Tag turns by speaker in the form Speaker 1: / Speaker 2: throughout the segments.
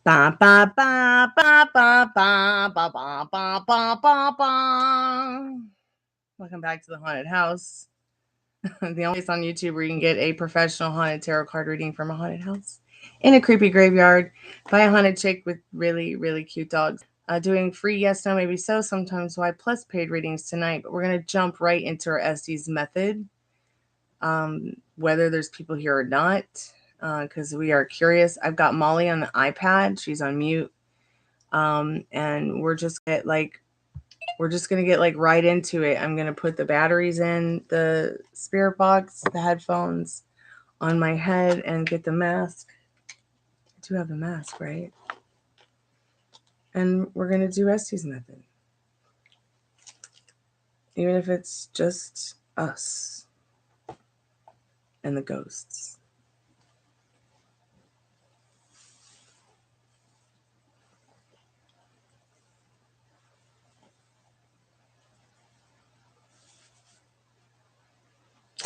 Speaker 1: Ba ba ba ba ba ba ba ba ba ba ba ba. Welcome back to the haunted house. The only place on YouTube where you can get a professional haunted tarot card reading from a haunted house in a creepy graveyard by a haunted chick with really, really cute dogs. Doing free yes, no, maybe so, sometimes why, plus paid readings tonight. But we're going to jump right into our Estes method, whether there's people here or not, because we are curious. I've got Molly on the iPad. She's on mute. And we're just gonna get like right into it. I'm gonna put the batteries in the Spiritbox, the headphones on my head, and get the mask. I do have a mask, right? And we're gonna do Estes method, even if it's just us and the ghosts.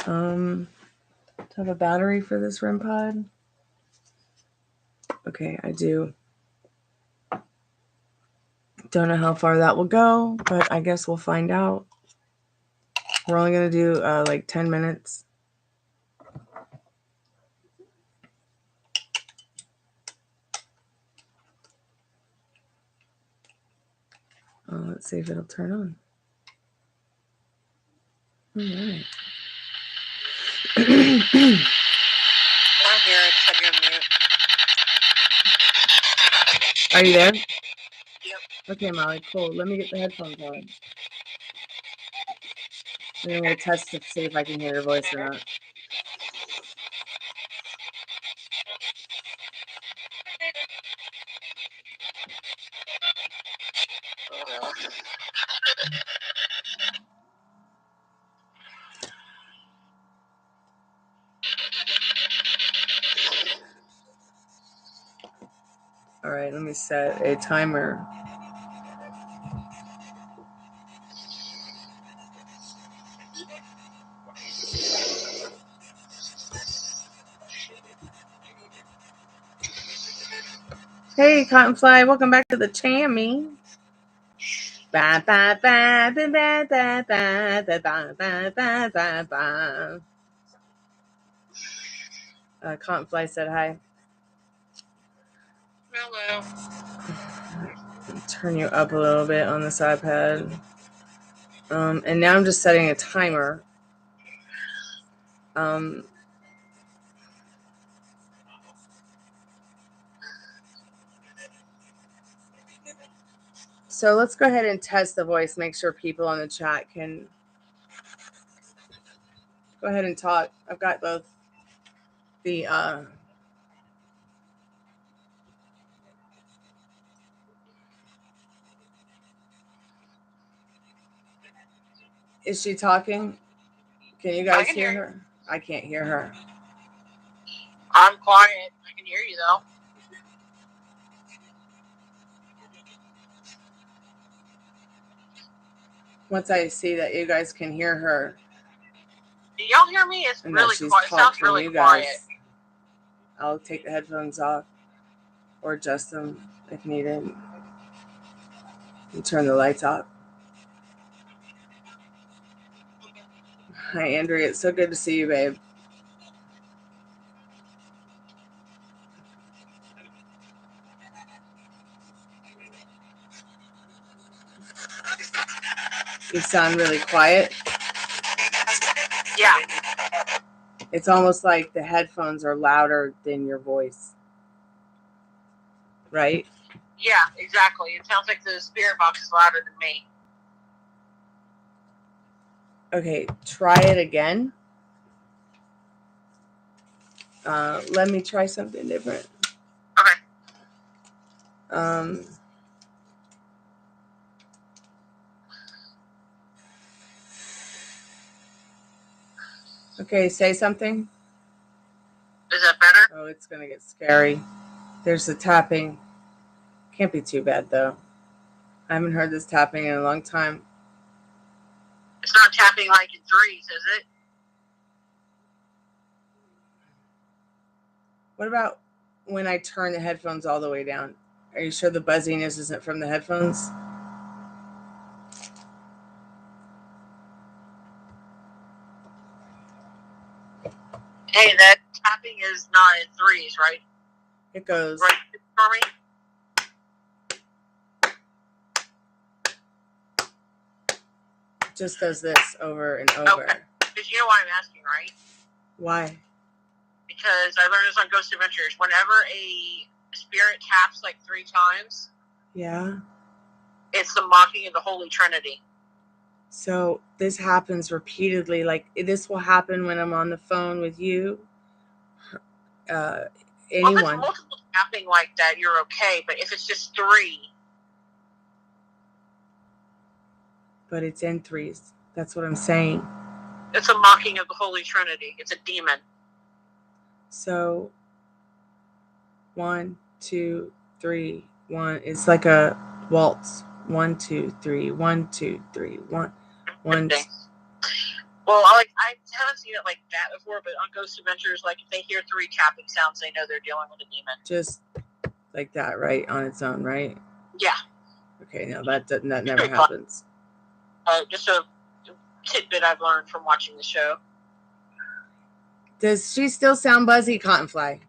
Speaker 1: Do I have a battery for this REM pod? Okay, I do. Don't know how far that will go, but I guess we'll find out. We're only going to do like 10 minutes. Let's see if it'll turn on. All right.
Speaker 2: I'm here. I just had you on mute.
Speaker 1: Are you there?
Speaker 2: Yep.
Speaker 1: Okay, Molly, cool. Let me get the headphones on. And then we'll test to see if I can hear your voice or not. All right, let me set a timer. Hey, Cottonfly, welcome back to the Chammy. Ba ba ba ba ba ba ba ba ba ba ba ba. Cottonfly said hi.
Speaker 2: Hello.
Speaker 1: Turn you up a little bit on this iPad. And now I'm just setting a timer. So let's go ahead and test the voice. Make sure people on the chat can go ahead and talk. I've got both the Is she talking? Can you guys hear her? I can't hear her.
Speaker 2: I'm quiet. I can hear you though.
Speaker 1: Once I see that you guys can hear her.
Speaker 2: Do y'all hear me? It's really quiet. It sounds really quiet.
Speaker 1: I'll take the headphones off or adjust them if needed. And turn the lights off. Hi, Andrea. It's so good to see you, babe. You sound really quiet.
Speaker 2: Yeah.
Speaker 1: It's almost like the headphones are louder than your voice. Right?
Speaker 2: Yeah, exactly. It sounds like the spirit box is louder than me.
Speaker 1: Okay, try it again. Let me try something different.
Speaker 2: Okay.
Speaker 1: Okay, say something.
Speaker 2: Is that better?
Speaker 1: Oh, it's going to get scary. There's the tapping. Can't be too bad, though. I haven't heard this tapping in a long time.
Speaker 2: It's not tapping like in threes, is it?
Speaker 1: What about when I turn the headphones all the way down? Are you sure the buzziness isn't from the headphones?
Speaker 2: Hey, that tapping is not in threes, right?
Speaker 1: It goes.
Speaker 2: Right for me?
Speaker 1: Just does this over and over.
Speaker 2: Okay. Because you know why I'm asking, right?
Speaker 1: Why?
Speaker 2: Because I learned this on Ghost Adventures. Whenever a spirit taps like 3 times,
Speaker 1: yeah,
Speaker 2: it's the mocking of the Holy Trinity.
Speaker 1: So this happens repeatedly. Like this will happen when I'm on the phone with you. Anyone.
Speaker 2: Well, if it's multiple tapping like that, you're okay. But if it's just 3.
Speaker 1: But it's in threes. That's what I'm saying.
Speaker 2: It's a mocking of the Holy Trinity. It's a demon.
Speaker 1: So 1, 2, 3, 1. It's like a waltz. 1, 2, 3, 1, 2, 3, 1, 1.
Speaker 2: Well, I haven't seen it like that before, but on Ghost Adventures, like if they hear 3 tapping sounds, they know they're dealing with a demon.
Speaker 1: Just like that, right? On its own, right?
Speaker 2: Yeah.
Speaker 1: Okay, no, that never happens.
Speaker 2: Just a tidbit I've learned from watching the show.
Speaker 1: Does she still sound buzzy, Cottonfly?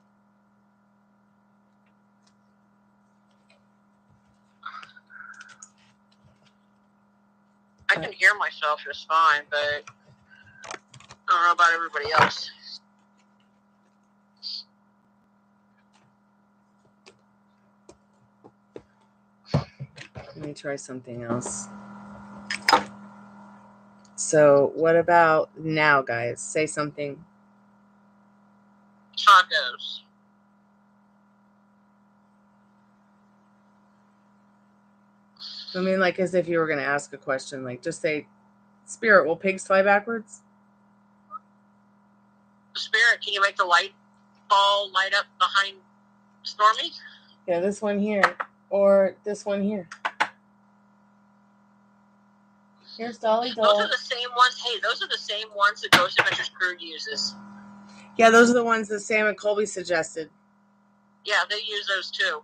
Speaker 2: I can hear myself just fine, but I don't know about everybody else.
Speaker 1: Let me try something else. So what about now, guys? Say something.
Speaker 2: Tacos.
Speaker 1: I mean, like as if you were going to ask a question. Like just say, Spirit, will pigs fly backwards?
Speaker 2: Spirit, can you make the light ball light up behind Stormy?
Speaker 1: Yeah, this one here. Or this one here. Here's Dolly Doll.
Speaker 2: Those are the same ones. Hey, those are the same ones that Ghost Adventures crew uses.
Speaker 1: Yeah, those are the ones that Sam and Colby suggested.
Speaker 2: Yeah, they use those too.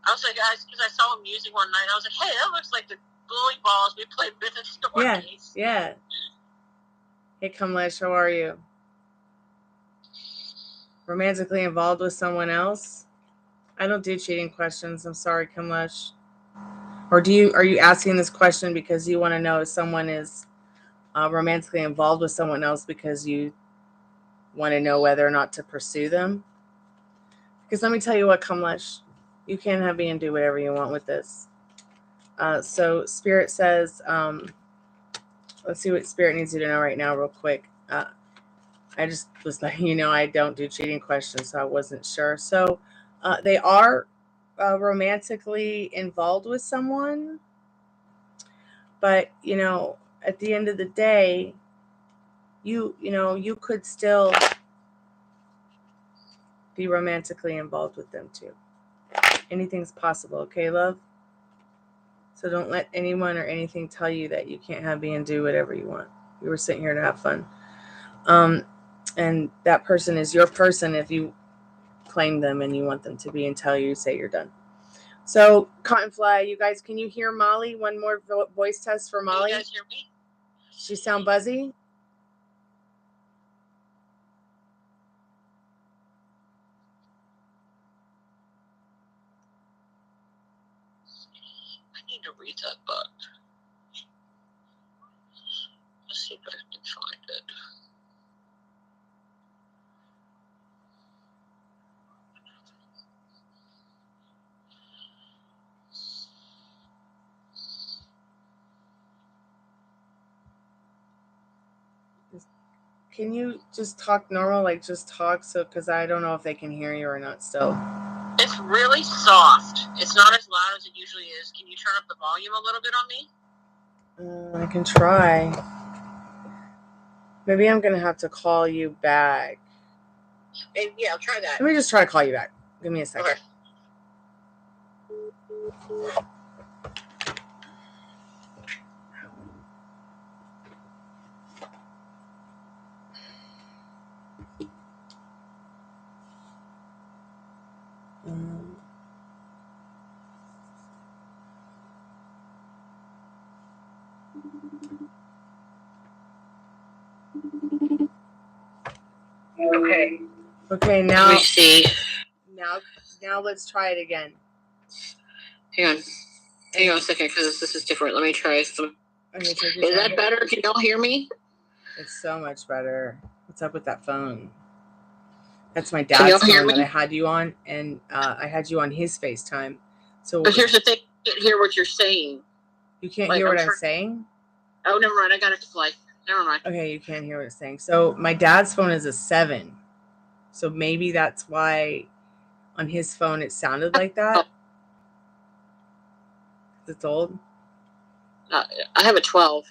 Speaker 2: I was like, guys, because I saw them using one night. I was like, hey, that looks like the bowling balls we played with in Stormy.
Speaker 1: Yeah. Hey, Kumlesh, how are you? Romantically involved with someone else? I don't do cheating questions. I'm sorry, Kumlesh. Or are you asking this question because you want to know if someone is romantically involved with someone else because you want to know whether or not to pursue them? Because let me tell you what, Kumlesh, you can have me and do whatever you want with this. So Spirit says, let's see what Spirit needs you to know right now real quick. I just was letting you know I don't do cheating questions, so I wasn't sure. So they are romantically involved with someone, but at the end of the day, you could still be romantically involved with them too. Anything's possible, okay, love? So don't let anyone or anything tell you that you can't have me and do whatever you want. We were sitting here to have fun. And that person is your person if you claim them and you want them to be until you say you're done. So, Cottonfly, you guys, can you hear Molly? One more voice test for Molly.
Speaker 2: Can you guys hear me?
Speaker 1: She sound buzzy?
Speaker 2: I need to read that book. Let's see if I can find it.
Speaker 1: Can you just talk normal? Like just talk because I don't know if they can hear you or not still.
Speaker 2: It's really soft. It's not as loud as it usually is. Can you turn up the volume a little bit on me?
Speaker 1: I can try. Maybe I'm going to have to call you back.
Speaker 2: Yeah, I'll try that.
Speaker 1: Let me just try to call you back. Give me a second.
Speaker 2: Okay. Okay.
Speaker 1: Okay, now.
Speaker 2: Let me see.
Speaker 1: Now let's try it again.
Speaker 2: Hang on a second, because this is different. Let me try some.
Speaker 1: Okay, take your
Speaker 2: Is
Speaker 1: time.
Speaker 2: that better? Can y'all hear me?
Speaker 1: It's so much better. What's up with that phone? That's my dad's phone that I had you on, and I had you on his FaceTime. So
Speaker 2: but here's the thing: I can't hear what you're saying.
Speaker 1: You can't hear what I'm saying?
Speaker 2: Oh, never mind. I got it to play. Never mind.
Speaker 1: Okay, you can't hear what it's saying. So my dad's phone is a 7. So maybe that's why on his phone it sounded like that. It's old.
Speaker 2: I have a 12.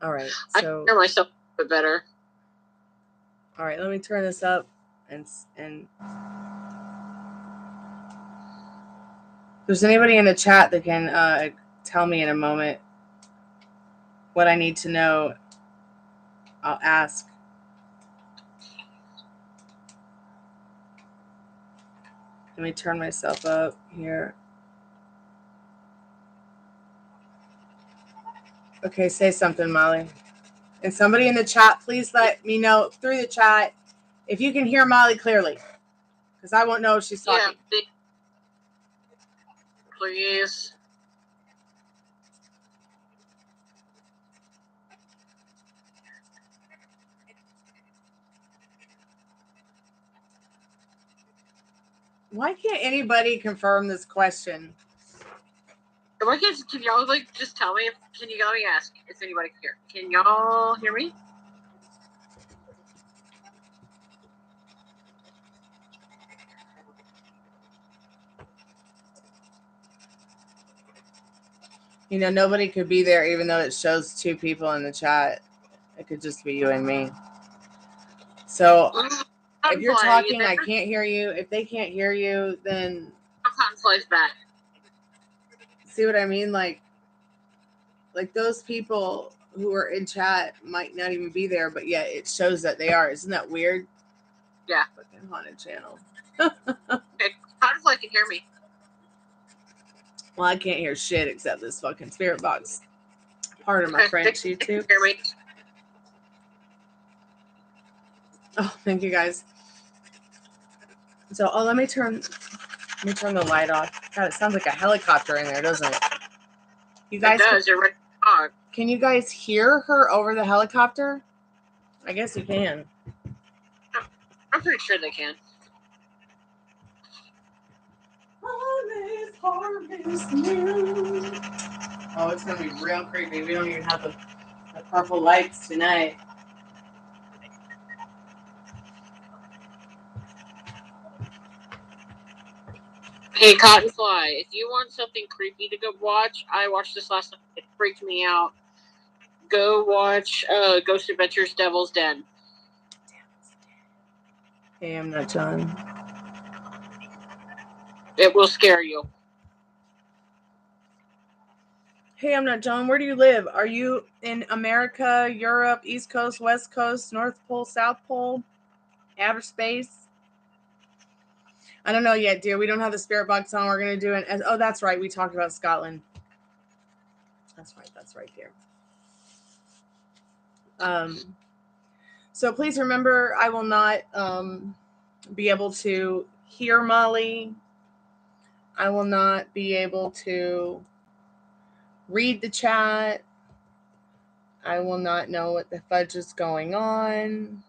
Speaker 1: All right.
Speaker 2: I
Speaker 1: So
Speaker 2: can hear myself a bit better.
Speaker 1: All right, let me turn this up and if there's anybody in the chat that can tell me in a moment what I need to know, I'll ask. Let me turn myself up here. Okay, say something, Molly. And somebody in the chat, please let me know through the chat if you can hear Molly clearly, because I won't know if she's talking.
Speaker 2: Yeah, please.
Speaker 1: Why can't anybody confirm this question?
Speaker 2: Can y'all just tell me? Can you let me ask if anybody can hear? Can y'all hear me?
Speaker 1: You know, nobody could be there even though it shows 2 people in the chat. It could just be you and me. So if you're talking, I can't hear you. If they can't hear you, then
Speaker 2: Flies back.
Speaker 1: See what I mean? Like those people who are in chat might not even be there, but yet it shows that they are. Isn't that weird?
Speaker 2: Yeah.
Speaker 1: Fucking haunted channel.
Speaker 2: Okay. Fly can hear me.
Speaker 1: Well, I can't hear shit except this fucking Spiritbox. Part of my French YouTube.
Speaker 2: Hear me.
Speaker 1: Oh, thank you guys. So, let me turn the light off. God, it sounds like a helicopter in there, doesn't it? You guys,
Speaker 2: it does. You're right.
Speaker 1: Can you guys hear her over the helicopter? I guess you can.
Speaker 2: I'm pretty sure they can.
Speaker 1: Oh, it's gonna be real creepy. We don't even have the purple lights tonight.
Speaker 2: Hey, Cottonfly, if you want something creepy to go watch, I watched this last night. It freaked me out. Go watch Ghost Adventures Devil's Den.
Speaker 1: Hey, I'm not John.
Speaker 2: It will scare you.
Speaker 1: Hey, I'm not John. Where do you live? Are you in America, Europe, East Coast, West Coast, North Pole, South Pole, outer space? I don't know yet, dear. We don't have the Spiritbox on. We're going to do it. Oh, that's right. We talked about Scotland. That's right there. So please remember, I will not be able to hear Molly. I will not be able to read the chat. I will not know what the fudge is going on.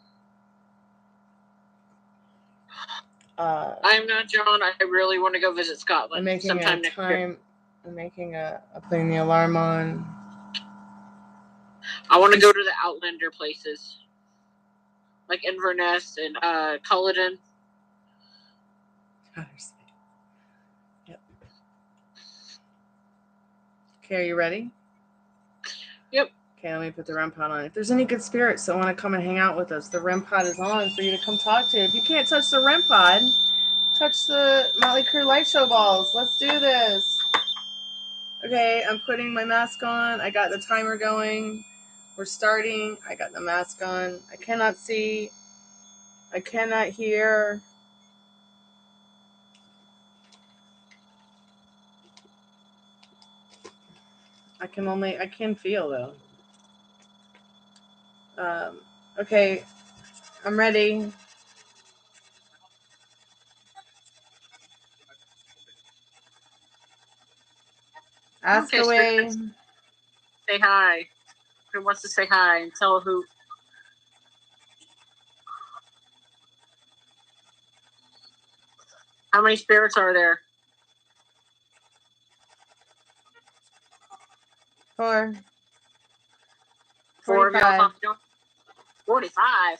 Speaker 2: I'm not John. I really want to go visit Scotland.
Speaker 1: I'm making
Speaker 2: sometime
Speaker 1: next year. I'm putting the alarm on.
Speaker 2: I want to go to the Outlander places, like Inverness and Culloden.
Speaker 1: Yep. Okay, are you ready?
Speaker 2: Yep.
Speaker 1: Okay, let me put the REM pod on. If there's any good spirits that want to come and hang out with us, the REM pod is on for you to come talk to. If you can't touch the REM pod, touch the Motley Crue light show balls. Let's do this. Okay, I'm putting my mask on. I got the timer going. We're starting. I got the mask on. I cannot see. I cannot hear. I can feel though. Okay, I'm ready. Ask away.
Speaker 2: Say hi. Who wants to say hi and tell who? How many spirits are there?
Speaker 1: 4.
Speaker 2: 4 of y'all
Speaker 1: 45.
Speaker 2: talking to them? 45.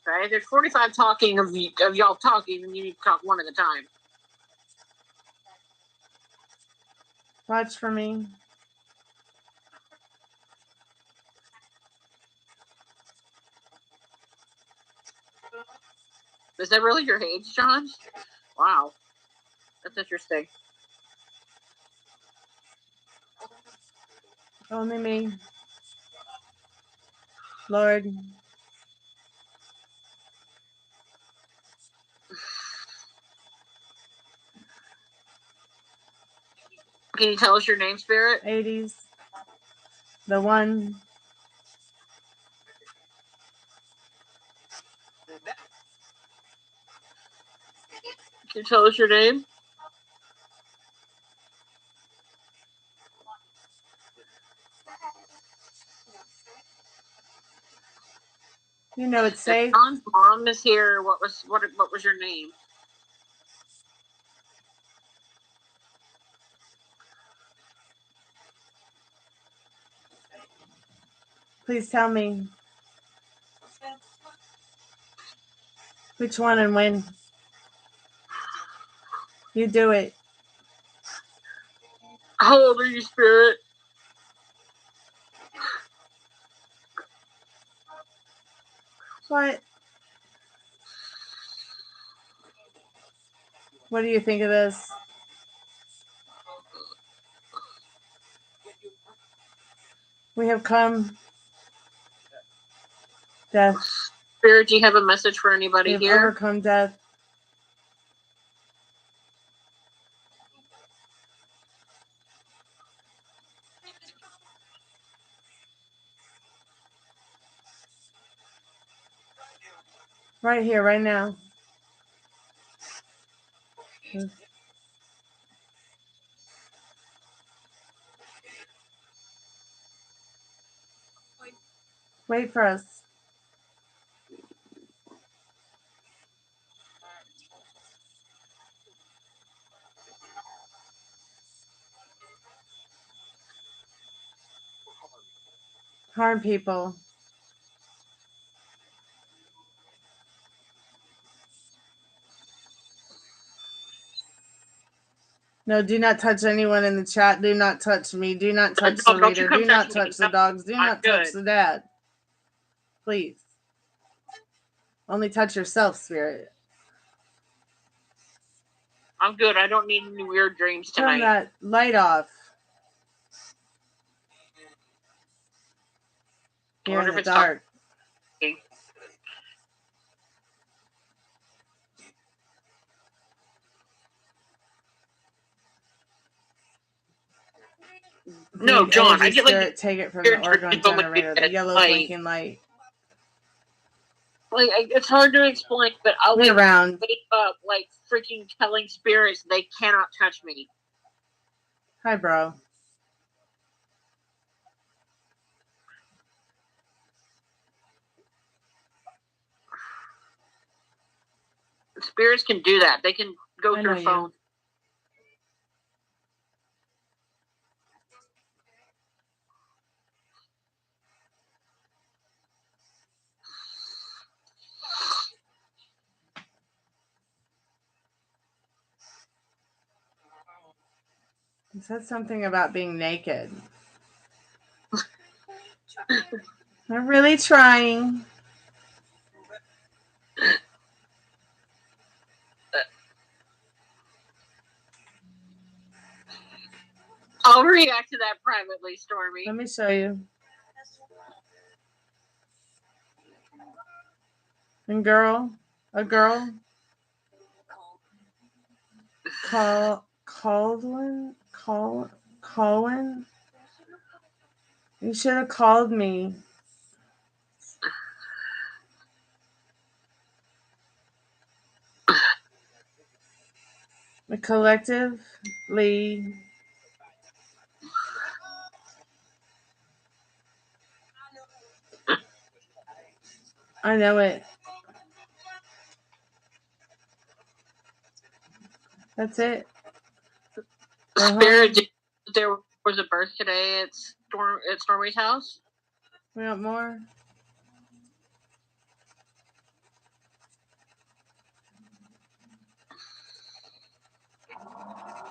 Speaker 2: Okay, there's 45 talking of y'all talking, and you need to talk one at a time.
Speaker 1: Watch for me.
Speaker 2: Is that really your age, John? Wow. That's interesting.
Speaker 1: Only me. Lord.
Speaker 2: Can you tell us your name, Spirit?
Speaker 1: 80s. The one.
Speaker 2: Can you tell us your name?
Speaker 1: You know it's safe.
Speaker 2: If John's mom is here, what was your name?
Speaker 1: Please tell me. Which one and when? You do it.
Speaker 2: How old are you, Spirit?
Speaker 1: What? What do you think of this? We have come. Death.
Speaker 2: Spirit, do you have a message for anybody
Speaker 1: We have
Speaker 2: here?
Speaker 1: overcome death. Right here, right now. Wait for us. Harm people. No, do not touch anyone in the chat. Do not touch me. Do not touch the reader. Do not touch the dogs. Do not touch the dad. Please. Only touch yourself, Spirit.
Speaker 2: I'm good. I don't need any weird dreams tonight.
Speaker 1: Turn that light off. You're in the dark.
Speaker 2: No, John, I get
Speaker 1: Spirit, take it from the orgone generator, the yellow blinking light.
Speaker 2: Like, it's hard to explain, but I'll
Speaker 1: wake
Speaker 2: up like freaking telling spirits they cannot touch me.
Speaker 1: Hi, bro.
Speaker 2: Spirits can do that. They can go through phone.
Speaker 1: It said something about being naked. I'm really trying.
Speaker 2: I'll react to that privately, Stormy.
Speaker 1: Let me show you. And a girl. Colin. You should have called me. Collectively, I know it. That's it.
Speaker 2: Spirit, there was a birth today at Stormy's house.
Speaker 1: We want more?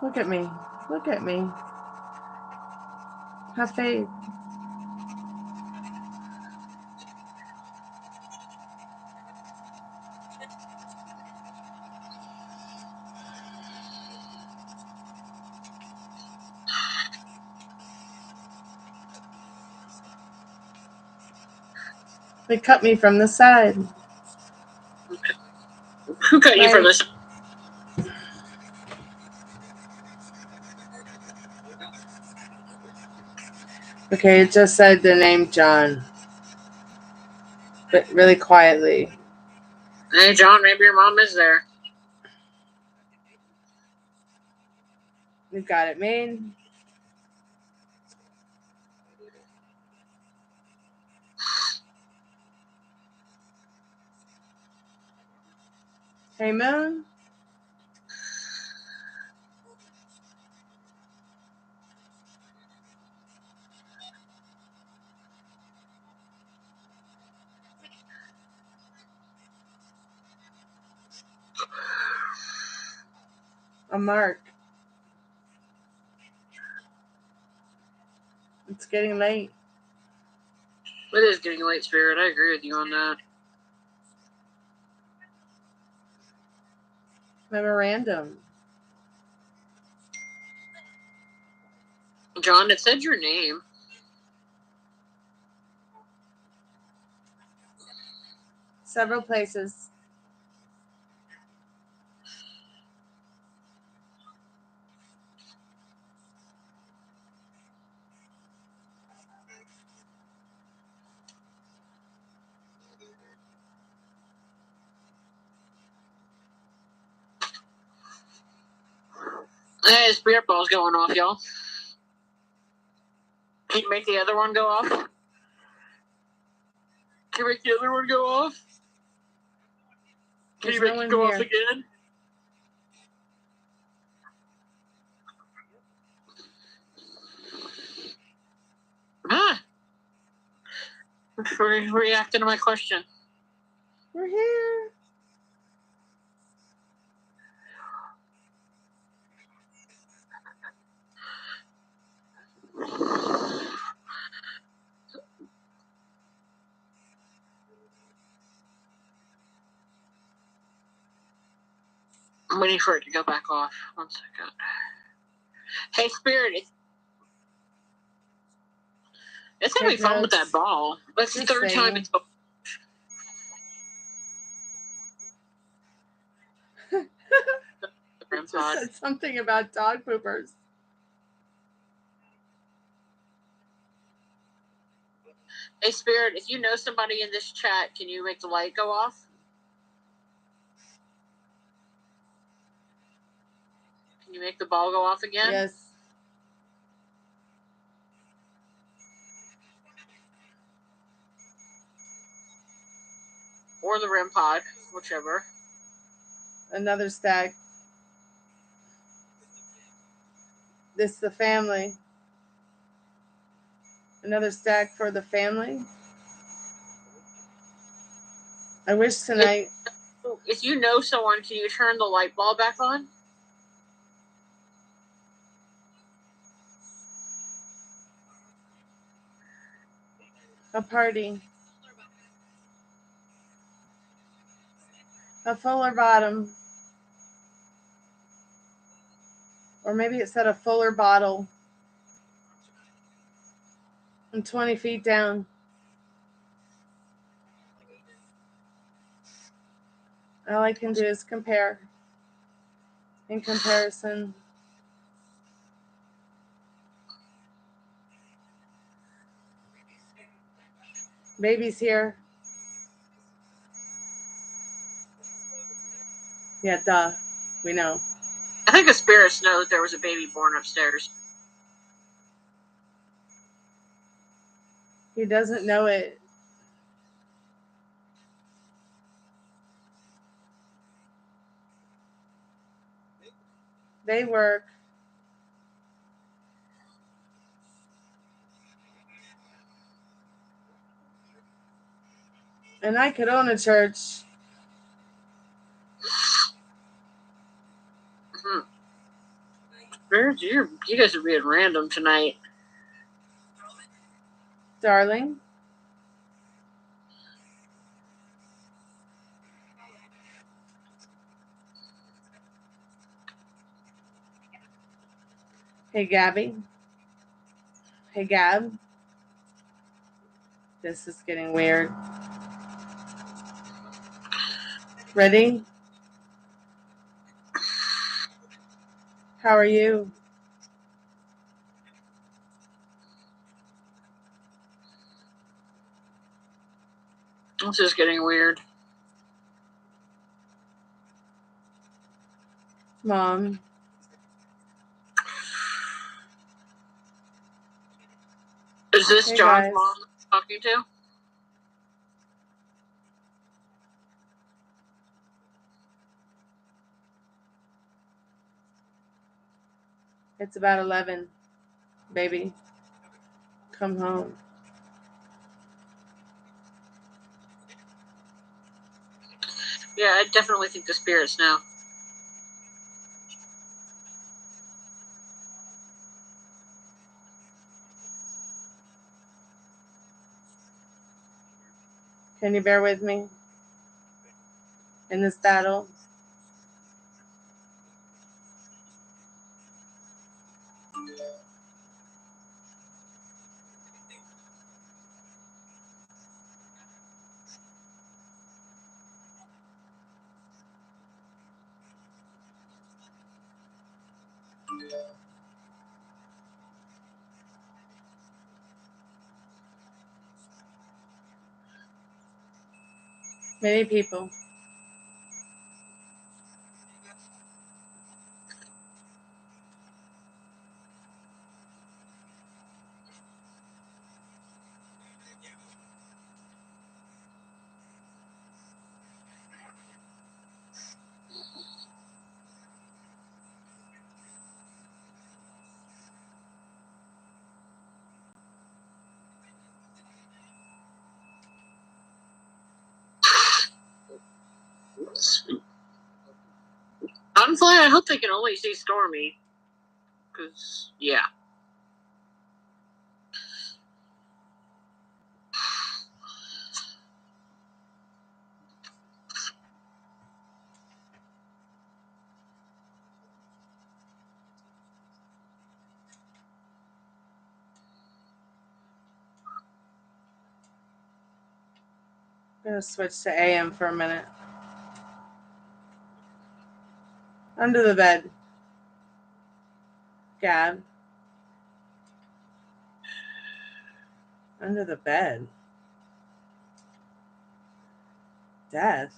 Speaker 1: Look at me. Look at me. Have faith. They cut me from the side.
Speaker 2: Who cut you from the side?
Speaker 1: Okay, it just said the name John. But really quietly.
Speaker 2: Hey, John, maybe your mom is there.
Speaker 1: We've got it made. Hey, Moon. A mark. It's getting late.
Speaker 2: It is getting late, Spirit. I agree with you on that.
Speaker 1: Memorandum.
Speaker 2: John, it said your name.
Speaker 1: Several places.
Speaker 2: Hey, the spirit ball's going off, y'all. Can you make the other one go off? Can you make the other one go off? Can you make it go off again? Reacting to my question.
Speaker 1: We're here.
Speaker 2: I'm waiting for it to go back off. 1 second. Hey, Spirit. It's having fun with that ball. That's the third time it's
Speaker 1: Just said something about dog poopers.
Speaker 2: Hey, Spirit, if you know somebody in this chat, can you make the light go off? Can you make the ball go off again?
Speaker 1: Yes.
Speaker 2: Or the REM pod, whichever.
Speaker 1: Another stack. This is the family. Another stack for the family. I wish tonight.
Speaker 2: If you know someone, can you turn the light bulb back on?
Speaker 1: A party. A fuller bottom. Or maybe it said a fuller bottle. And 20 feet down. All I can do is compare. In comparison. Baby's here. Yeah, duh. We know.
Speaker 2: I think the spirits know that there was a baby born upstairs.
Speaker 1: He doesn't know it. They work. And I could own a church.
Speaker 2: You guys are being random tonight.
Speaker 1: Darling. Hey, Gabby. Hey, Gab. This is getting weird. Ready? How are you?
Speaker 2: This is getting weird.
Speaker 1: Mom.
Speaker 2: Is this
Speaker 1: Hey,
Speaker 2: John's
Speaker 1: guys.
Speaker 2: mom talking to?
Speaker 1: It's about 11. Baby. Come home.
Speaker 2: Yeah, I definitely think the spirits know.
Speaker 1: Can you bear with me in this battle? Many people.
Speaker 2: Honestly, I hope they can only see Stormy. Because, yeah.
Speaker 1: I'm going to switch to AM for a minute. Under the bed. Gab. Under the bed. Death.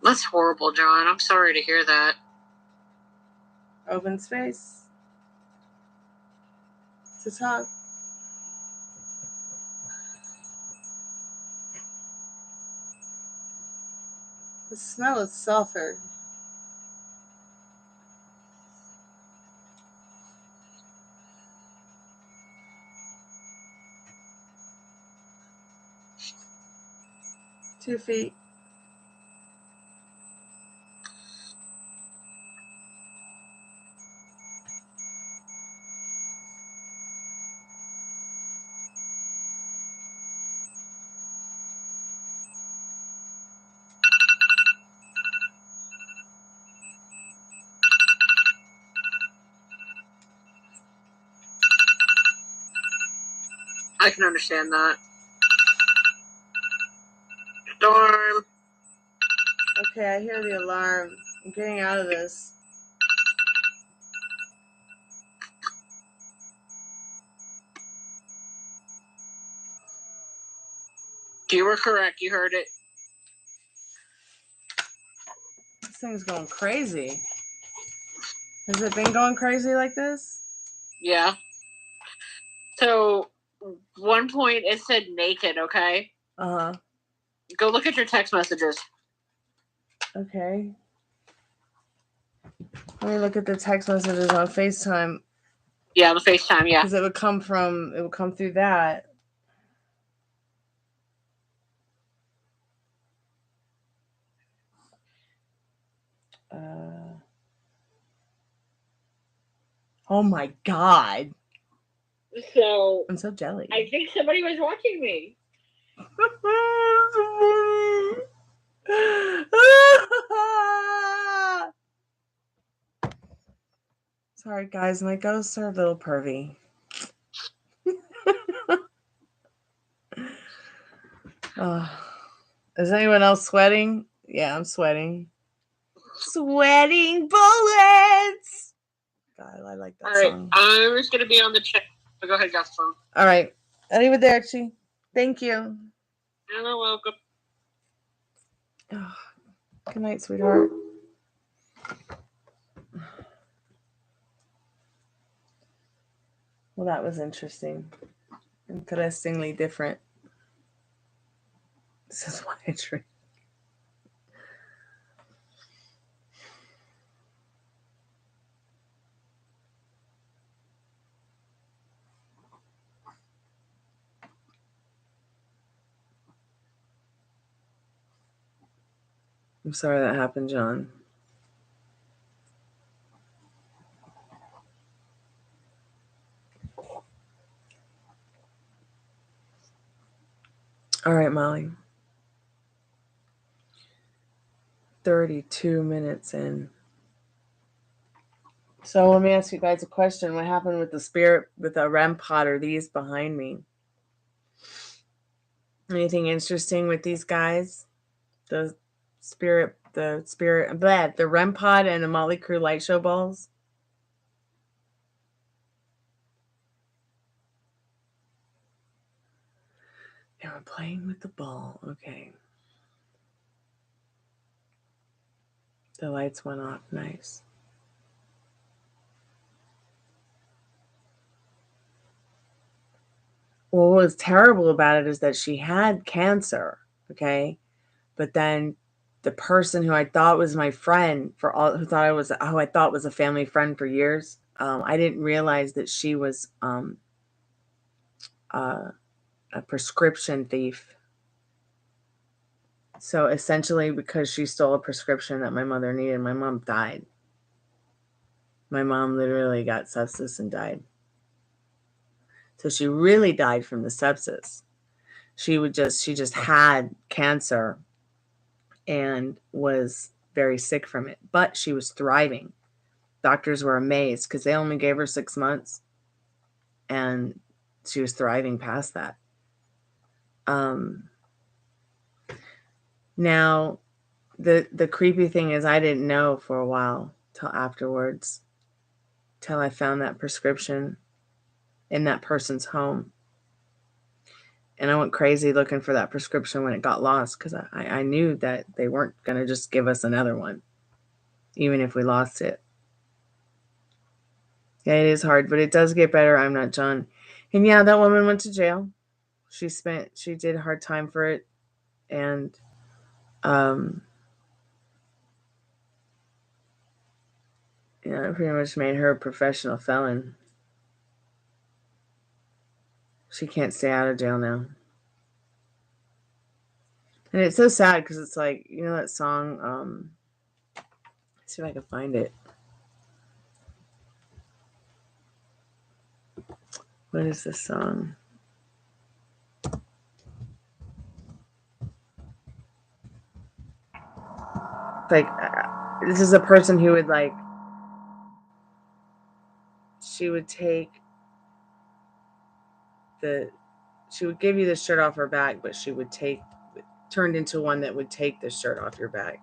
Speaker 2: That's horrible, John. I'm sorry to hear that.
Speaker 1: Open space. To talk. The smell is sulfur. Two feet.
Speaker 2: I can understand that. Storm.
Speaker 1: Okay, I hear the alarm. I'm getting out of this.
Speaker 2: You were correct. You heard it.
Speaker 1: This thing's going crazy. Has it been going crazy like this?
Speaker 2: Yeah. So, one point it said naked, okay?
Speaker 1: Uh-huh.
Speaker 2: Go look at your text messages.
Speaker 1: Okay. Let me look at the text messages on FaceTime.
Speaker 2: Yeah, the FaceTime, yeah.
Speaker 1: Because it would come through that. Oh my God.
Speaker 2: So,
Speaker 1: I'm so jelly.
Speaker 2: I think somebody was watching me.
Speaker 1: Sorry, guys. My ghosts are a little pervy. Is anyone else sweating? Yeah, I'm sweating. Sweating bullets. God, I like that song.
Speaker 2: I'm just going to be on the check. Go ahead, got the phone.
Speaker 1: All right. I'll leave it there, Chi. Thank you.
Speaker 2: You're welcome.
Speaker 1: Oh, good night, sweetheart. Well, that was interesting. Interestingly different. This is what I drink. I'm sorry that happened, John. All right, Molly. 32 minutes in. So let me ask you guys a question. What happened with the spirit, with the REM pod, or these behind me? Anything interesting with these guys? The REM pod and the Motley Crue light show balls? They were playing with the ball. Okay. The lights went off. Nice. Well, what was terrible about it is that she had cancer. Okay. But then the person who I thought was my friend who I thought was a family friend for years. I didn't realize that she was a prescription thief. So essentially, because she stole a prescription that my mother needed, my mom died. My mom literally got sepsis and died. So she really died from the sepsis. She just had cancer and was very sick from it, but she was thriving. Doctors were amazed because they only gave her 6 months, and she was thriving past that. Now, the creepy thing is I didn't know for a while till afterwards, till I found that prescription in that person's home. And I went crazy looking for that prescription when it got lost because I knew that they weren't going to just give us another one, even if we lost it. Yeah, it is hard, but it does get better. I'm not John. And yeah, that woman went to jail. She did a hard time for it. And yeah, it pretty much made her a professional felon. She can't stay out of jail now. And it's so sad because it's like, you know that song, let's see if I can find it. What is this song? Like, this is a person who would she would give you the shirt off her back, but she would turned into one that would take the shirt off your back.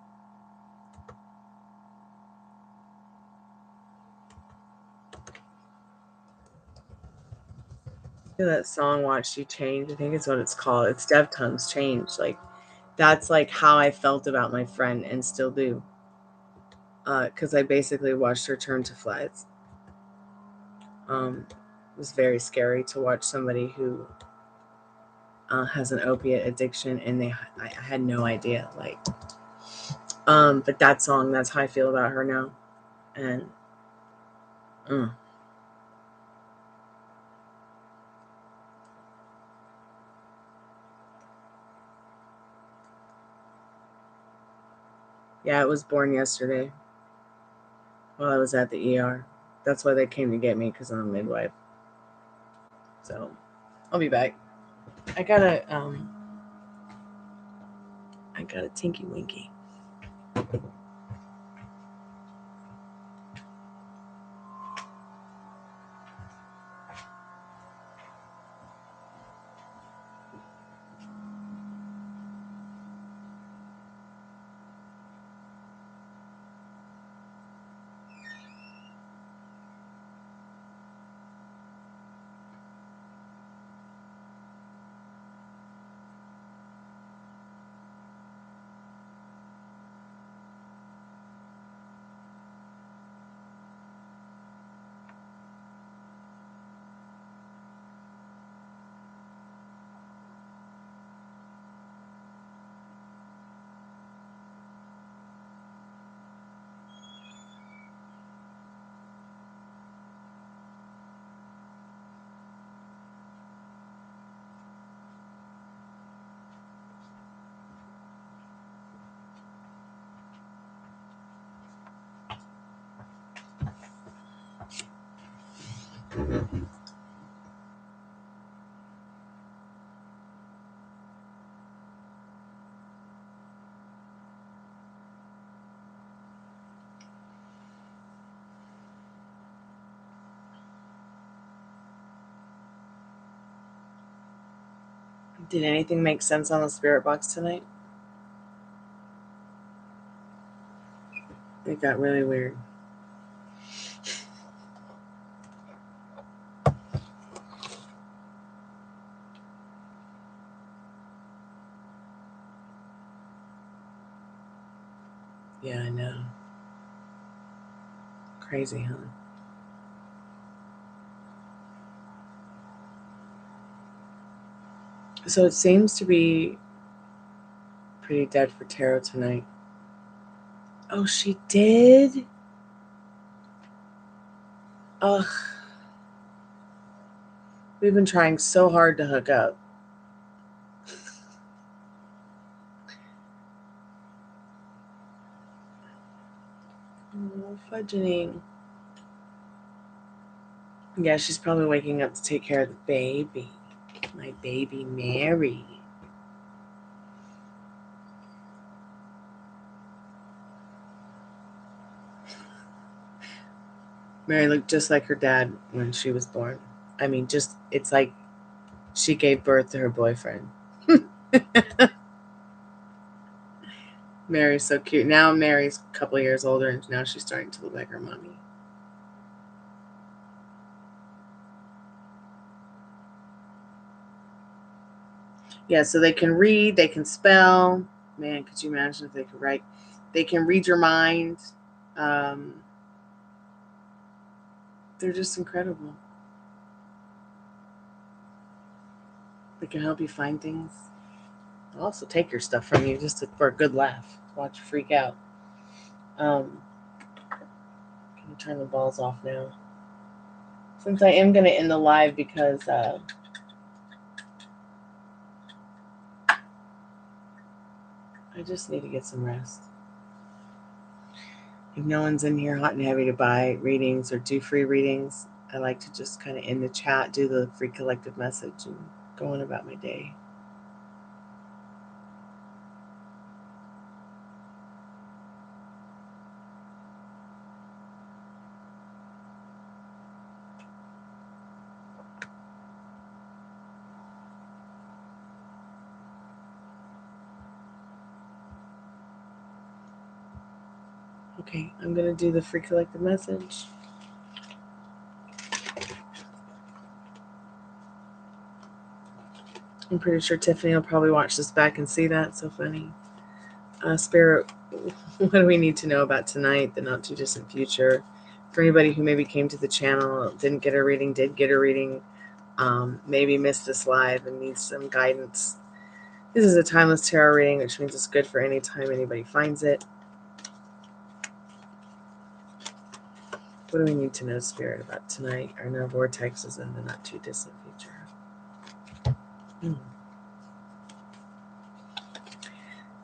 Speaker 1: that song Watch You Change, I think it's what it's called. It's Deftones Change. Like, that's like how I felt about my friend and still do. Because I basically watched her turn to flies. It was very scary to watch somebody who has an opiate addiction, and I had no idea. Like, but that song, that's how I feel about her now, and yeah, it was born yesterday while I was at the ER. That's why they came to get me, because I'm a midwife. So I'll be back. I got a Tinky Winky. Did anything make sense on the Spiritbox tonight? It got really weird. Yeah, I know. Crazy, huh? So it seems to be pretty dead for tarot tonight. Oh, she did? Ugh. We've been trying so hard to hook up. Oh, fudgening. Yeah, she's probably waking up to take care of the baby. My baby Mary. Mary looked just like her dad when she was born. I mean, just, it's like she gave birth to her boyfriend. Mary's so cute. Now Mary's a couple years older, and now she's starting to look like her mommy. Yeah, so they can read, they can spell. Man, could you imagine if they could write? They can read your mind. They're just incredible. They can help you find things. They'll also take your stuff from you just for a good laugh. Watch you freak out. Can you turn the balls off now? Since I am going to end the live because I just need to get some rest. If no one's in here hot and heavy to buy readings or do free readings, I like to just kind of end the chat, do the free collective message, and go on about my day. Okay, I'm going to do the free collective message. I'm pretty sure Tiffany will probably watch this back and see that. So funny. Spirit, what do we need to know about tonight, the not too distant future? For anybody who maybe came to the channel, didn't get a reading, did get a reading, maybe missed this live and needs some guidance. This is a timeless tarot reading, which means it's good for any time anybody finds it. What do we need to know, Spirit, about tonight? Our no vortexes in the not too distant future.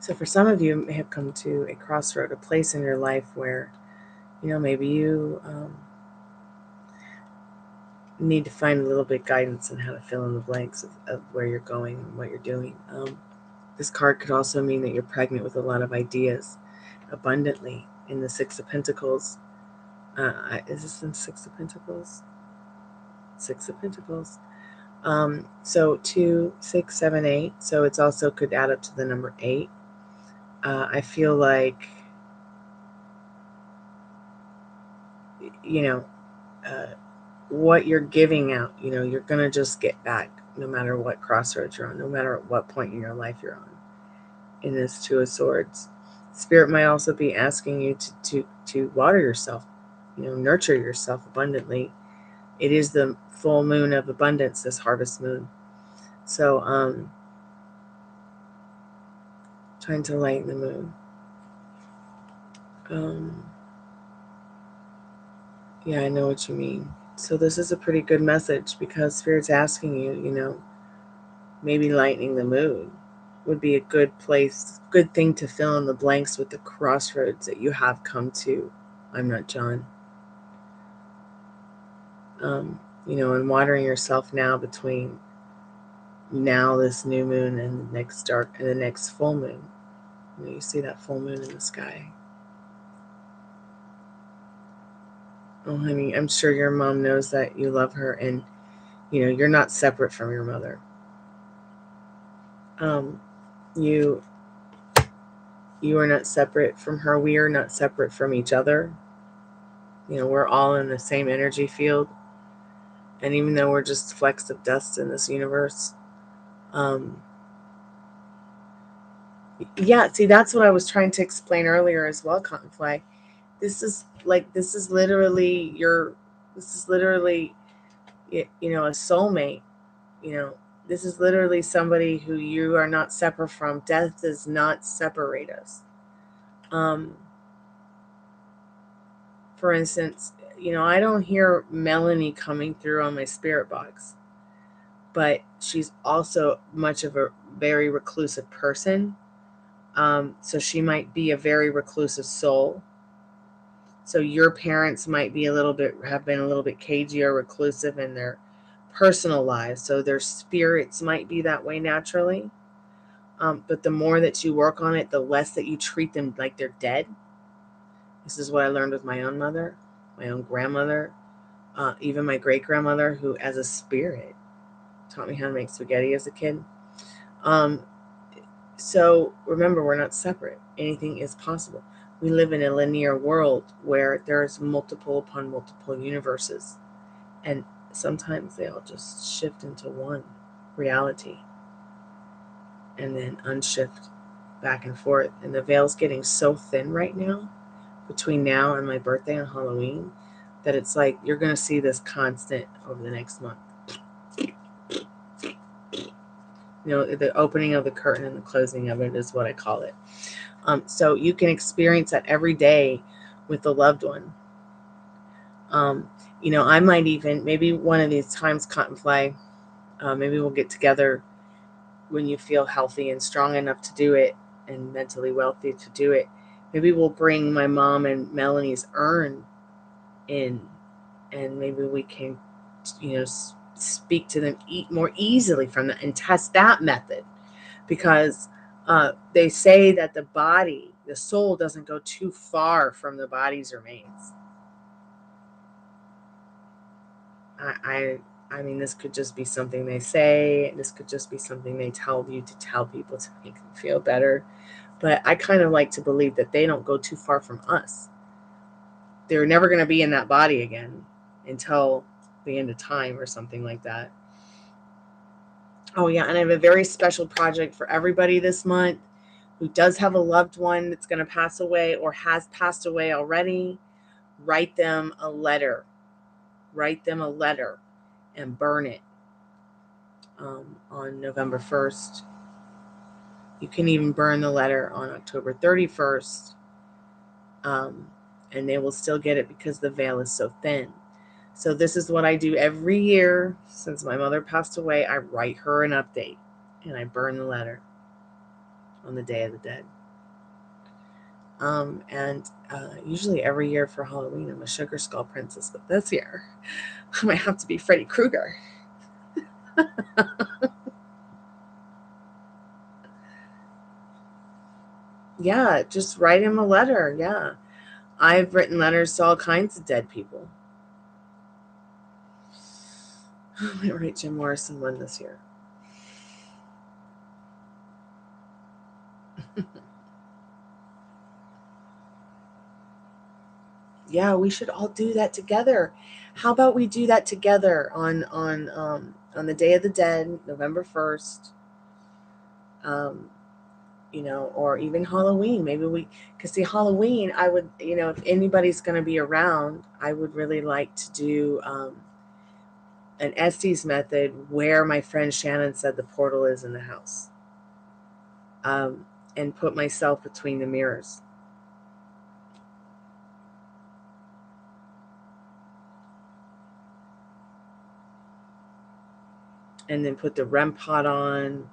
Speaker 1: So for some of you, may have come to a crossroad, a place in your life where, maybe you need to find a little bit guidance on how to fill in the blanks of where you're going and what you're doing. This card could also mean that you're pregnant with a lot of ideas, abundantly, in the Six of Pentacles. Is this in Six of Pentacles? Six of Pentacles. So 2, 6, 7, 8. So it's also could add up to the number 8. I feel like, what you're giving out, you're going to just get back no matter what crossroads you're on, no matter what point in your life you're on. In this Two of Swords, Spirit might also be asking you to water yourself, nurture yourself abundantly. It is the full moon of abundance, this harvest moon. So, trying to lighten the moon. Yeah, I know what you mean. So this is a pretty good message because Spirit's asking you, maybe lightening the mood would be a good place, good thing to fill in the blanks with the crossroads that you have come to. I'm not John. And watering yourself now between now this new moon and the next full moon. You see that full moon in the sky. Oh, honey, I'm sure your mom knows that you love her, and you're not separate from your mother. You are not separate from her. We are not separate from each other. We're all in the same energy field. And even though we're just flecks of dust in this universe, yeah, see, that's what I was trying to explain earlier as well, Cottonfly. This is literally a soulmate. This is literally somebody who you are not separate from. Death does not separate us. For instance, I don't hear Melanie coming through on my spirit box, but she's also much of a very reclusive person. So she might be a very reclusive soul. So your parents might be have been a little bit cagey or reclusive in their personal lives. So their spirits might be that way naturally. But the more that you work on it, the less that you treat them like they're dead. This is what I learned with my own mother, my own grandmother, even my great-grandmother, who as a spirit taught me how to make spaghetti as a kid. So remember, we're not separate. Anything is possible. We live in a linear world where there's multiple upon multiple universes. And sometimes they all just shift into one reality and then unshift back and forth. And the veil's getting so thin right now, between now and my birthday on Halloween, that it's like you're going to see this constant over the next month. The opening of the curtain and the closing of it is what I call it. So you can experience that every day with a loved one. I might even, maybe one of these times, Cottonfly, maybe we'll get together when you feel healthy and strong enough to do it and mentally wealthy to do it. Maybe we'll bring my mom and Melanie's urn in, and maybe we can, speak to them more easily from that and test that method, because they say that the soul doesn't go too far from the body's remains. I mean, this could just be something they say. This could just be something they tell you to tell people to make them feel better. But I kind of like to believe that they don't go too far from us. They're never going to be in that body again until the end of time or something like that. Oh, yeah, and I have a very special project for everybody this month who does have a loved one that's going to pass away or has passed away already. Write them a letter. Write them a letter and burn it on November 1st. You can even burn the letter on October 31st, and they will still get it because the veil is so thin. So this is what I do every year since my mother passed away. I write her an update, and I burn the letter on the Day of the Dead. And usually every year for Halloween, I'm a sugar skull princess, but this year I might have to be Freddy Krueger. Yeah, just write him a letter. Yeah. I've written letters to all kinds of dead people. I might write Jim Morrison one this year. Yeah, we should all do that together. How about we do that together on the Day of the Dead, November 1st? You know, or even Halloween. Maybe because see, Halloween, I would, you know, if anybody's going to be around, I would really like to do an Estes method where my friend Shannon said the portal is in the house, and put myself between the mirrors. And then put the REM pod on,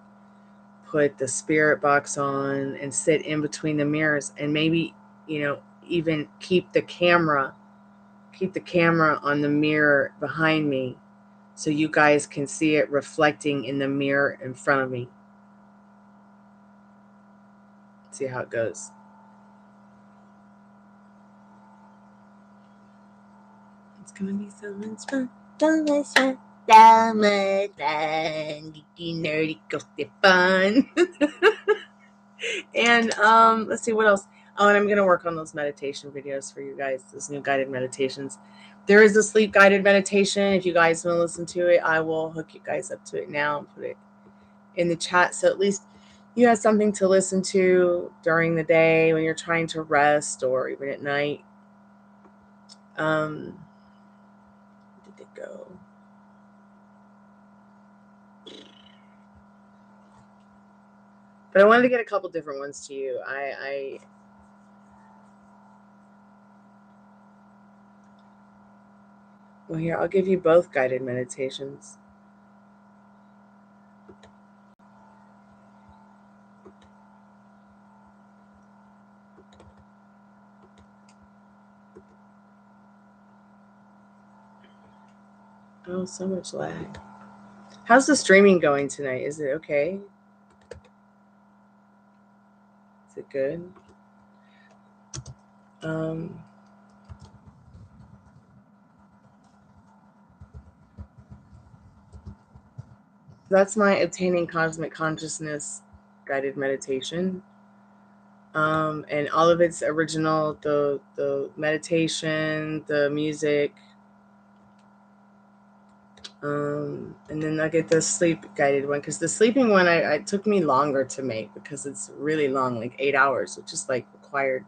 Speaker 1: put the Spiritbox on, and sit in between the mirrors, and maybe, you know, even keep the camera on the mirror behind me so you guys can see it reflecting in the mirror in front of me. See how it goes. It's gonna be so much fun. So much fun. So much fun. Geeky, nerdy, ghosty fun. And let's see what else. Oh, and I'm gonna work on those meditation videos for you guys, those new guided meditations. There is a sleep guided meditation. If you guys want to listen to it, I will hook you guys up to it now and put it in the chat, so at least you have something to listen to during the day when you're trying to rest, or even at night. Where did it go? But I wanted to get a couple different ones to you. Well, here, I'll give you both guided meditations. Oh, so much lag. How's the streaming going tonight? Is it okay? Is it good? That's my Obtaining Cosmic Consciousness guided meditation. And all of it's original, the meditation, the music. And then I get the sleep guided one, because the sleeping one it took me longer to make because it's really long, like 8 hours, which is like required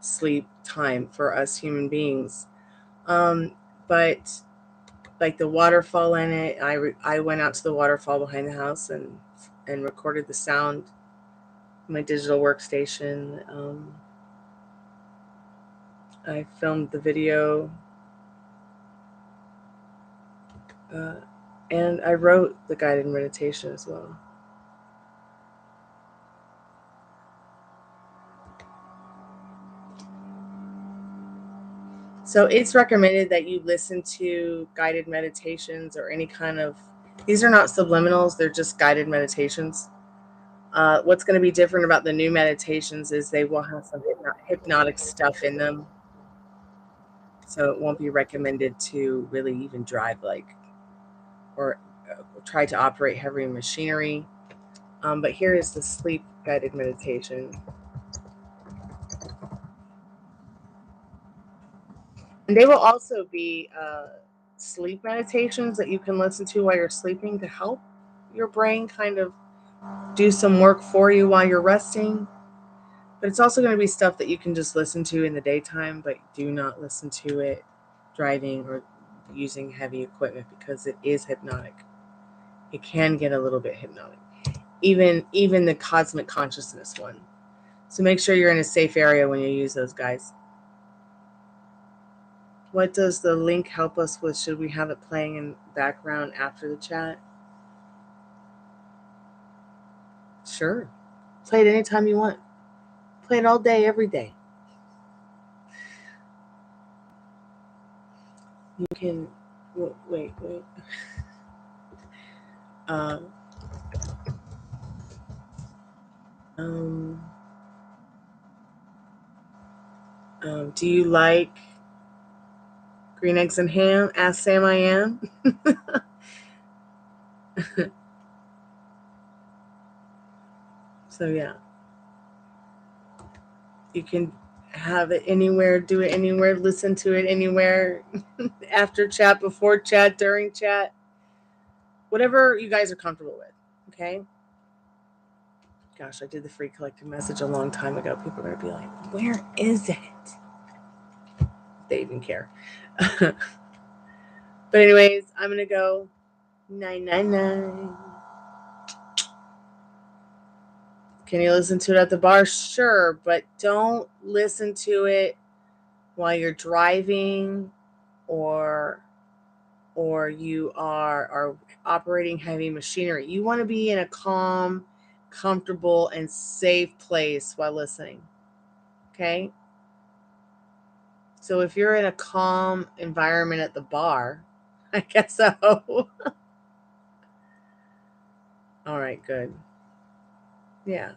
Speaker 1: sleep time for us human beings. But like the waterfall in it, I went out to the waterfall behind the house and recorded the sound on my digital workstation. I filmed the video, and I wrote the guided meditation as well. So it's recommended that you listen to guided meditations or any kind of, these are not subliminals, they're just guided meditations. What's going to be different about the new meditations is they will have some hypnotic stuff in them. So it won't be recommended to really even drive or try to operate heavy machinery. But here is the sleep guided meditation. And they will also be sleep meditations that you can listen to while you're sleeping to help. your brain kind of do some work for you while you're resting. But it's also going to be stuff that you can just listen to in the daytime, but do not listen to it driving or using heavy equipment because it is hypnotic. It can get a little bit hypnotic. Even the cosmic consciousness one. So make sure you're in a safe area when you use those, guys. What does the link help us with? Should we have it playing in background after the chat? Sure. Play it anytime you want. Play it all day, every day. You can... Wait. Do you like green eggs and ham? Ask Sam I am. So yeah, you can have it anywhere, do it anywhere, listen to it anywhere, after chat, before chat, during chat, whatever you guys are comfortable with. Okay. Gosh, I did the free collective message a long time ago. People are gonna be like, where is it? They even care. But anyways, I'm gonna go 999. Can you listen to it at the bar? Sure, but don't listen to it while you're driving or you are operating heavy machinery. You want to be in a calm, comfortable, and safe place while listening. Okay? So if you're in a calm environment at the bar, I guess so. All right, good. Yeah.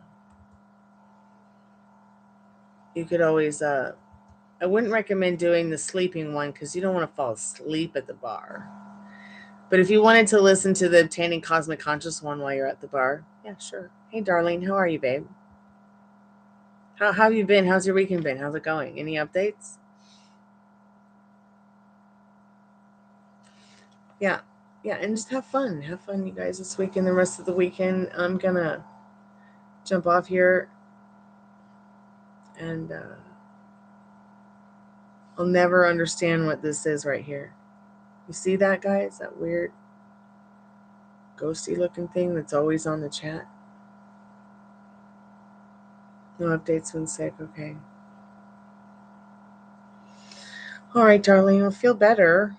Speaker 1: You could always, I wouldn't recommend doing the sleeping one because you don't want to fall asleep at the bar. But if you wanted to listen to the Obtaining Cosmic Conscious one while you're at the bar, yeah, sure. Hey, Darlene, how are you, babe? How have you been? How's your weekend been? How's it going? Any updates? Yeah, and just have fun. Have fun, you guys, this weekend. The rest of the weekend, I'm going to jump off here and I'll never understand what this is right here. You see that, guys? That weird ghosty looking thing that's always on the chat? No updates when sick. Okay. All right, darling. I'll feel better.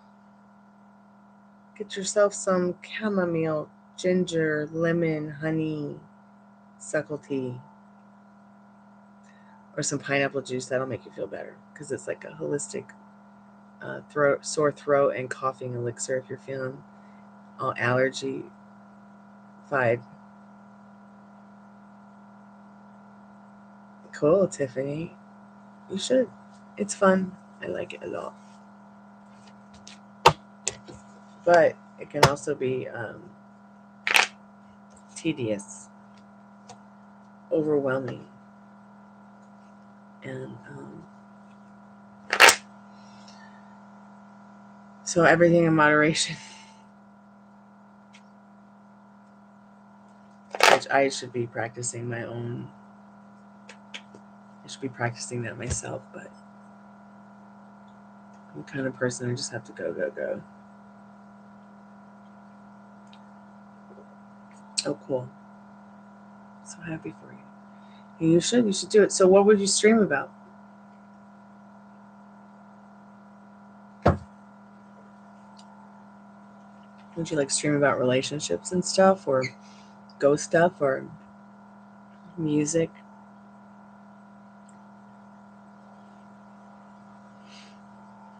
Speaker 1: Get yourself some chamomile, ginger, lemon, honey, suckle tea, or some pineapple juice. That'll make you feel better because it's like a holistic sore throat and coughing elixir if you're feeling all allergy-fied. Cool, Tiffany. You should. It's fun. I like it a lot. But it can also be tedious, overwhelming, and so everything in moderation. Which I should be practicing my own. I should be practicing that myself, but I'm the kind of person who just have to go. Oh, cool. So happy for you. And you should do it. So what would you stream about? Would you like stream about relationships and stuff, or ghost stuff, or music?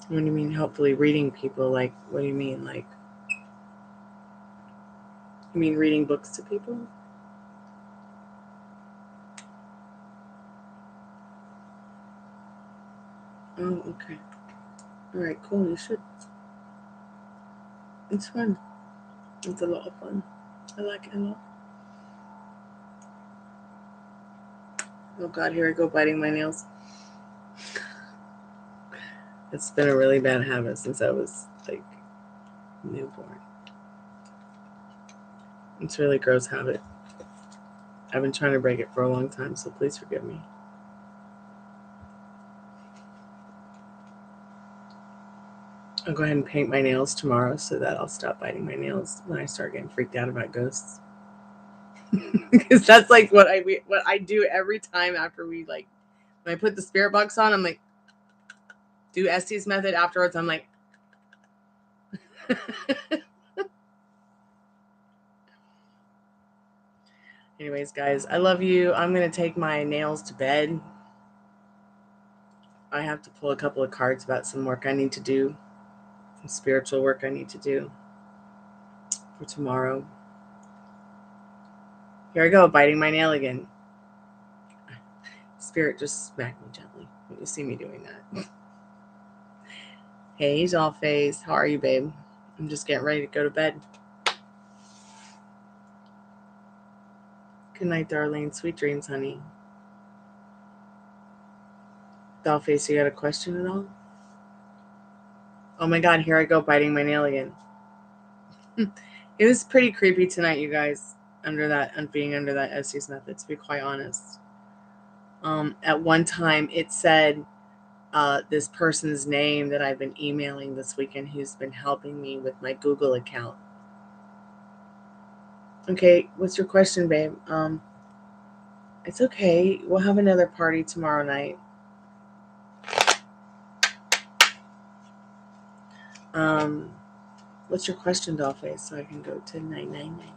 Speaker 1: What do you mean, hopefully reading people? Like, what do you mean? Like, you mean reading books to people? Oh, okay. All right, cool. You should. It's fun. It's a lot of fun. I like it a lot. Oh God, here I go biting my nails. It's been a really bad habit since I was like newborn. It's a really gross habit. I've been trying to break it for a long time, so please forgive me. I'll go ahead and paint my nails tomorrow so that I'll stop biting my nails when I start getting freaked out about ghosts. Because that's like what I do every time after we like when I put the spirit box on. I'm like, do Estes method afterwards. I'm like, anyways, guys, I love you. I'm gonna take my nails to bed. I have to pull a couple of cards about some work I need to do, some spiritual work I need to do for tomorrow. Here I go, biting my nail again. Spirit just smacked me gently when you see me doing that. Hey, Dollface, how are you, babe? I'm just getting ready to go to bed. Good night, darling. Sweet dreams, honey. Dollface, you got a question at all? Oh my God, here I go, biting my nail again. It was pretty creepy tonight, you guys, being under that Estes method, to be quite honest. At one time, it said this person's name that I've been emailing this weekend who's been helping me with my Google account. Okay, what's your question, babe? It's okay. We'll have another party tomorrow night. What's your question, Dollface? So I can go to 9999.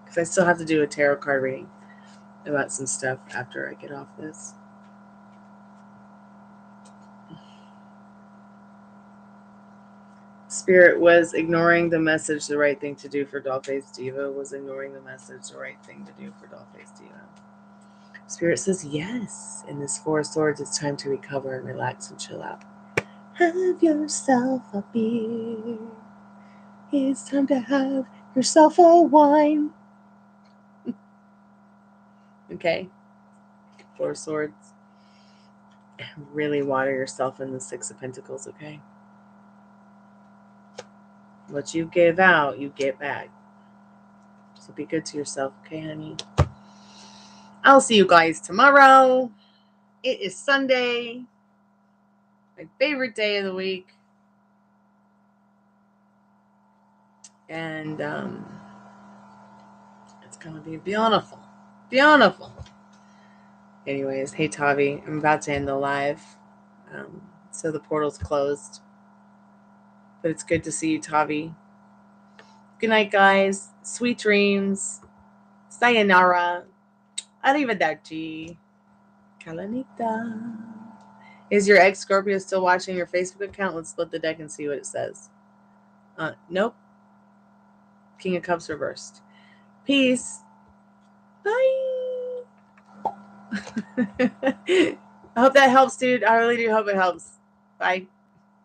Speaker 1: Because I still have to do a tarot card reading about some stuff after I get off this. Spirit was ignoring the message, the right thing to do for Dollface Diva. Was ignoring the message, the right thing to do for Dollface Diva. Spirit says yes. In this Four of Swords, it's time to recover and relax and chill out. Have yourself a beer. It's time to have yourself a wine. Okay. Four of Swords. Really water yourself in the Six of Pentacles, okay? What you give out, you get back. So be good to yourself, okay, honey? I'll see you guys tomorrow. It is Sunday. My favorite day of the week. And it's going to be beautiful. Beautiful. Anyways, hey, Tavi. I'm about to end the live. So the portal's closed. But it's good to see you, Tavi. Good night, guys. Sweet dreams. Sayonara. Arrivederci. Kalanita. Is your ex Scorpio still watching your Facebook account? Let's split the deck and see what it says. Nope. King of Cups reversed. Peace. Bye. I hope that helps, dude. I really do hope it helps. Bye.